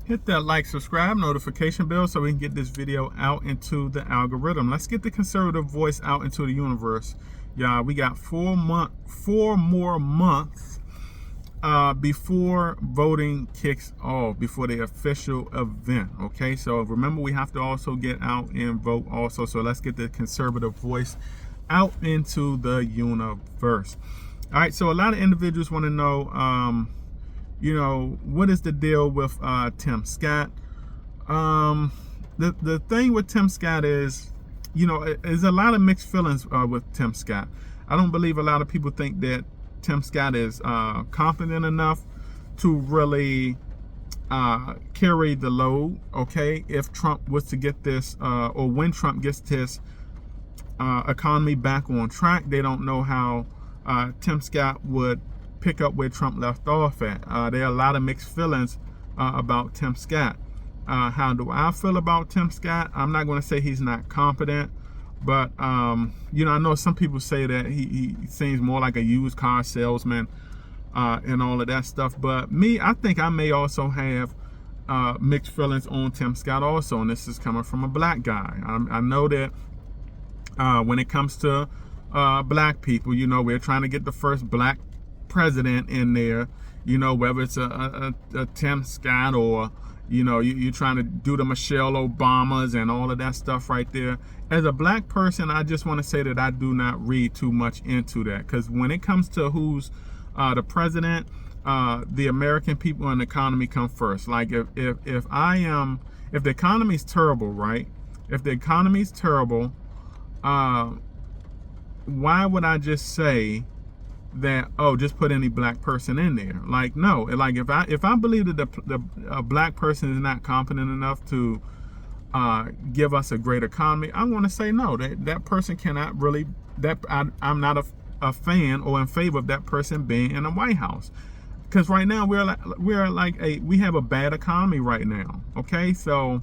Hit that like, subscribe, notification bell so we can get this video out into the algorithm. Let's get the conservative voice out into the universe. Y'all, we got 4 more months before voting kicks off, before the official event. Okay, so remember, we have to also get out and vote also. So let's get the conservative voice out into the universe. All right, so a lot of individuals want to know, what is the deal with Tim Scott? The thing with Tim Scott is, there's a lot of mixed feelings with Tim Scott. I don't believe a lot of people think that Tim Scott is confident enough to really carry the load. Okay, if Trump was to get this, or when Trump gets this economy back on track, they don't know how Tim Scott would pick up where Trump left off at. There are a lot of mixed feelings about Tim Scott. How do I feel about Tim Scott? I'm not going to say he's not competent, but I know some people say that he seems more like a used car salesman and all of that stuff. But me, I think I may also have mixed feelings on Tim Scott also, and this is coming from a black guy. I know that when it comes to black people, we're trying to get the first black president in there, whether it's a Tim Scott or you're trying to do the Michelle Obamas and all of that stuff right there. As a black person, I just want to say that I do not read too much into that, because when it comes to who's the president, the American people and the economy come first. Like if the economy's terrible, right? If the economy's terrible, why would I just say that, just put any black person in there? Like, no. Like, if I believe that a black person is not competent enough to give us a great economy, I want to say no. That person cannot really. I'm not a fan or in favor of that person being in the White House, because right now we have a bad economy right now. Okay, so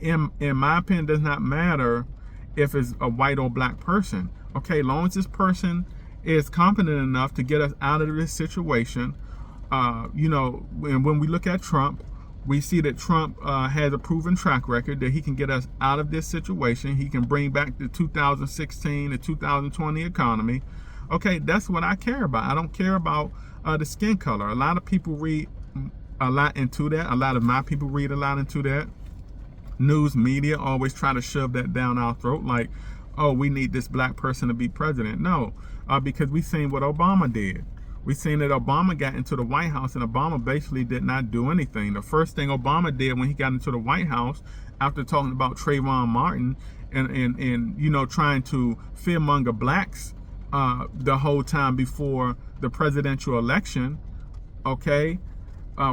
in my opinion, it does not matter if it's a white or black person. Okay, long as this person is competent enough to get us out of this situation. And when we look at Trump, we see that Trump has a proven track record that he can get us out of this situation. He can bring back the 2016 to 2020 economy. Okay, that's what I care about. I don't care about the skin color. A lot of people read a lot into that. A lot of my people read a lot into that. News media always try to shove that down our throat, like, oh, we need this black person to be president. No, because we seen what Obama did. We seen that Obama got into the White House and Obama basically did not do anything. The first thing Obama did when he got into the White House, after talking about Trayvon Martin and trying to fearmonger blacks the whole time before the presidential election, okay,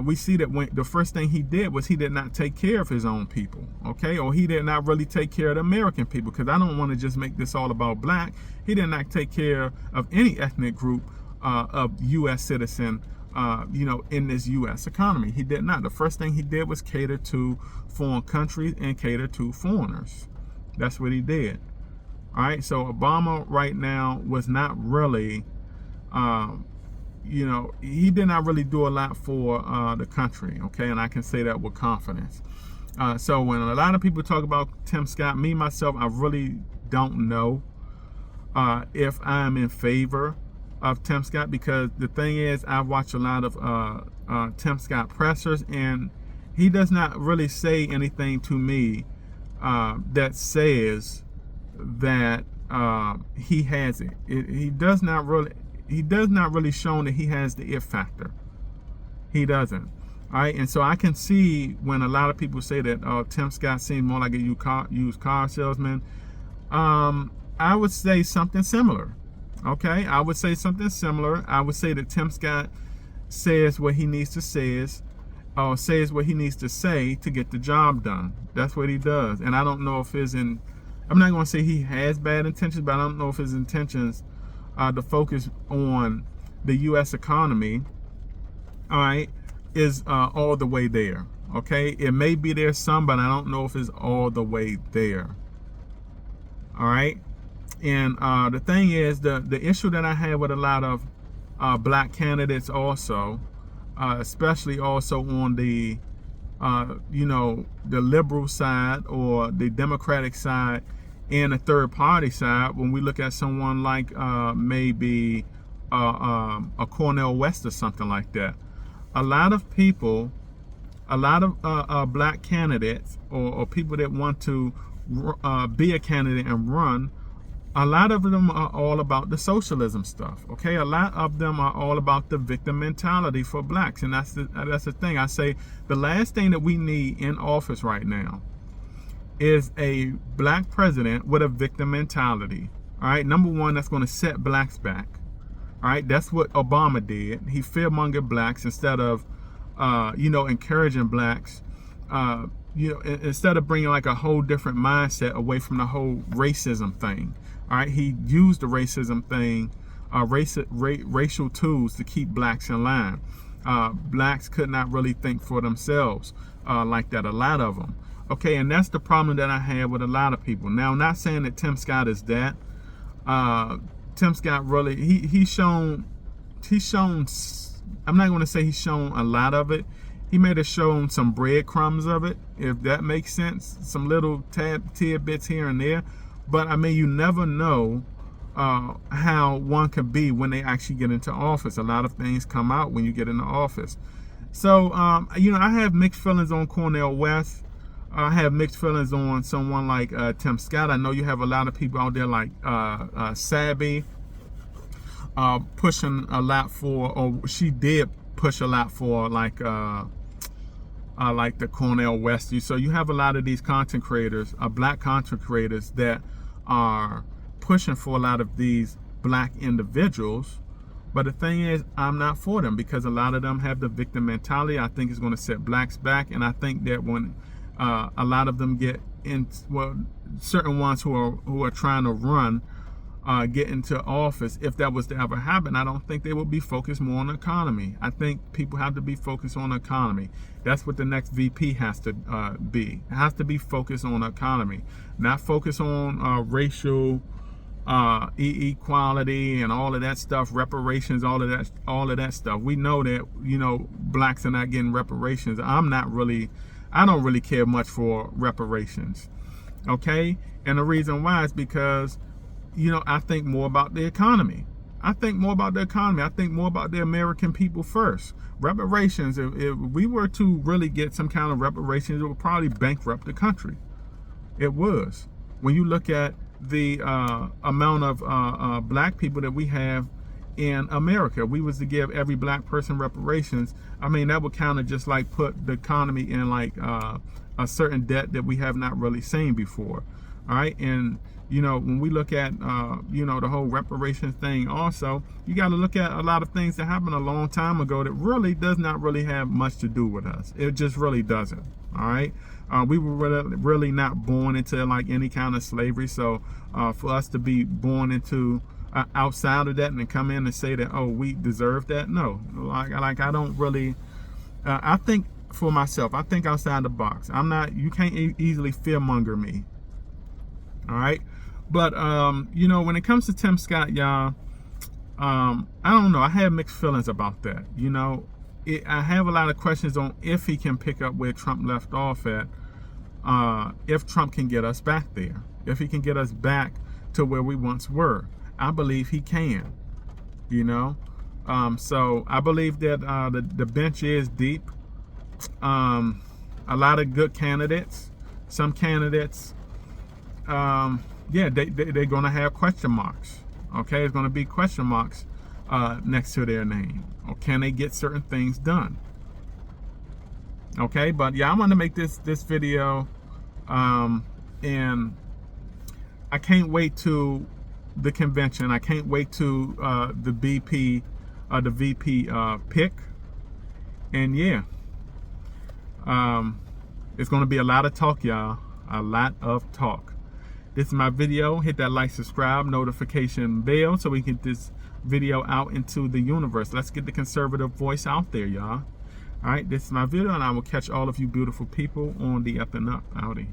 we see that when the first thing he did was he did not take care of his own people, okay, or he did not really take care of the American people, because I don't want to just make this all about black. He did not take care of any ethnic group of U.S. citizen, in this U.S. economy. He did not. The first thing he did was cater to foreign countries and cater to foreigners. That's what he did. All right, so Obama right now was not really he did not really do a lot for the country, okay? And I can say that with confidence. So when a lot of people talk about Tim Scott, me, myself, I really don't know if I'm in favor of Tim Scott, because the thing is, I've watched a lot of Tim Scott pressers, and he does not really say anything to me that says that he has it. He does not really show that he has the it factor. He doesn't. All right, and so I can see when a lot of people say that Tim Scott seems more like a used car salesman. I would say something similar. Okay, I would say something similar. I would say that Tim Scott says what he needs to say, or says what he needs to say to get the job done. That's what he does. And I don't know if I'm not going to say he has bad intentions, but I don't know if his intentions to focus on the U.S. economy, all right, is all the way there. Okay, it may be there some, but I don't know if it's all the way there. All right, and the thing is, the issue that I have with a lot of black candidates also, especially also on the you know, the liberal side or the Democratic side and a third party side. When we look at someone like maybe a Cornel West or something like that, a lot of people, a lot of black candidates or people that want to be a candidate and run, a lot of them are all about the socialism stuff. Okay, a lot of them are all about the victim mentality for blacks, and that's the thing. I say the last thing that we need in office right now is a black president with a victim mentality. All right, number one, that's going to set blacks back. All right, that's what Obama did. He fearmongered blacks instead of you know, encouraging blacks. You know, instead of bringing like a whole different mindset away from the whole racism thing. All right, he used the racism thing, racial tools to keep blacks in line. Blacks could not really think for themselves like that, a lot of them. Okay, and that's the problem that I have with a lot of people. Now, I'm not saying that Tim Scott is that. Tim Scott really, he's shown, I'm not going to say he's shown a lot of it. He may have shown some breadcrumbs of it, if that makes sense. Some little tidbits here and there. But I mean, you never know how one could be when they actually get into office. A lot of things come out when you get into office. So, you know, I have mixed feelings on Cornel West. I have mixed feelings on someone like Tim Scott. I know you have a lot of people out there like Sabby pushing a lot for, or she did push a lot for like the Cornel West. So you have a lot of these content creators, black content creators that are pushing for a lot of these black individuals. But the thing is, I'm not for them because a lot of them have the victim mentality. I think it's going to set blacks back, and I think that when a lot of them get in, well, certain ones who are trying to run get into office, if that was to ever happen, I don't think they will be focused more on the economy. I think people have to be focused on the economy. That's what the next VP has to be. It has to be focused on the economy, not focus on racial equality and all of that stuff, reparations, all of that stuff. We know that, you know, blacks are not getting reparations. I don't really care much for reparations. Okay, and the reason why is because, you know, I think more about the economy. I think more about the American people first. Reparations, if we were to really get some kind of reparations, it would probably bankrupt the country. It was. When you look at the amount of black people that we have in America, we was to give every black person reparations. I mean, that would kind of just like put the economy in like a certain debt that we have not really seen before. All right, and you know, when we look at you know, the whole reparations thing, also you got to look at a lot of things that happened a long time ago that really does not really have much to do with us. It just really doesn't. All right, we were really not born into like any kind of slavery. So for us to be born into outside of that and then come in and say that, oh, we deserve that, no. Like I don't really. I think for myself, I think outside the box. I'm not. You can't easily fearmonger me. All right, but you know, when it comes to Tim Scott, y'all, I don't know. I have mixed feelings about that. You know, I have a lot of questions on if he can pick up where Trump left off at. If Trump can get us back there, if he can get us back to where we once were, I believe he can. You know, so I believe that the bench is deep. A lot of good candidates. Some candidates. Yeah, they're gonna have question marks. Okay, it's gonna be question marks next to their name. Or can they get certain things done? Okay, but yeah, I want to make this video, and I can't wait to the convention. I can't wait to the VP pick, and yeah, it's gonna be a lot of talk, y'all. A lot of talk. This is my video. Hit that like, subscribe, notification bell so we can get this video out into the universe. Let's get the conservative voice out there, y'all. All right, this is my video, and I will catch all of you beautiful people on the up and up outie.